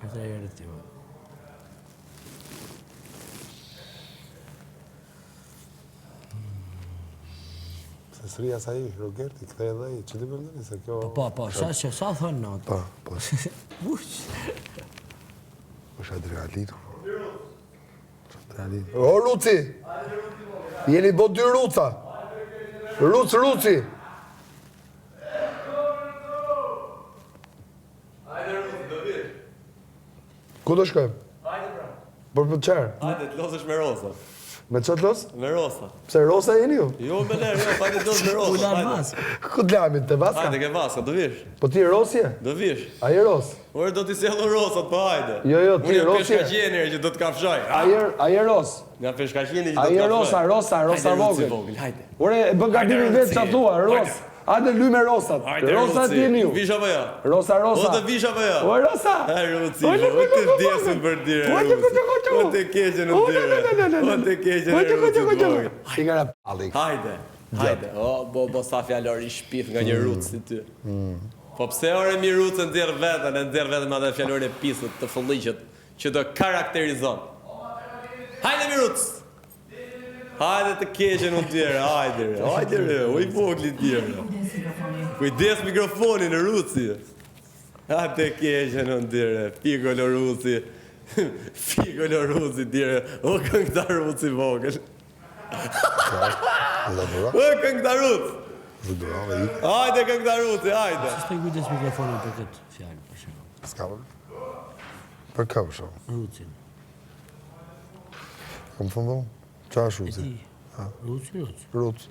Ata herë ti. Se sëria sa i, Rogerti, këta edhe i, që ti përndoni se kjo... Po, sa thënë në atë? Po. është adrenalin. O, Luci! Jeni bo 2 Luca! Luci! Ku do shkojmë? Hajde pra. Për qërë? Hajde, të losësh me Rosa. Me qëtë los? Me Rosa. Pse Rosa jeni ju? Jo, me lerë, jo, hajde të losë me Rosa. Hajde. Ku të lamin, të Vaska? Hajde, ke Vaska, do vish. Po ti Rosje? Do vish. A je Ros? Ore, do t'i sjellë Rosat, po hajde. Jo, ti Unë Rosje. jam peshkaqeni që do të kafshoj. A je Ros? Nga peshkaqeni që do A të je kafshoj. Rosa Hajde, vogël. hajde. Ore, e bë gabimin vetë që tua, Ros. Hajde luj me Rosat. Rosat jeni ju. Vish apo jo? Rosa. O të vish apo jo? O Rosa. Ha, Ruci, o të vdesun për dire. O të keqen në dire. O të keqen në Ruci. Sigara palli. Hajde. O, bo sa fjallor i shpif nga një Ruci si ty. Po pse ore mi Ruci nxjerr vetën me atë fjallor e pisët të fëlliqët që do karakterizon. Hajde mi Ruci. Hajde të keqen në tjere, hajde re, o i vogli tjere. Kujdes mikrofonin, Ruci. Hajde të keqen në tjere, pikolo Ruci. Pikolo Ruci tjere, o këngta Ruci vogël. O këngta Ruci. Hajde këngta Ruci, hajde. S'te kujdes mikrofonin për këtë fjallë, për shumë. S'ka për? Për ka për shumë? Rucin. Kam fundu? Qa është Ruci? Ruci. Ruci.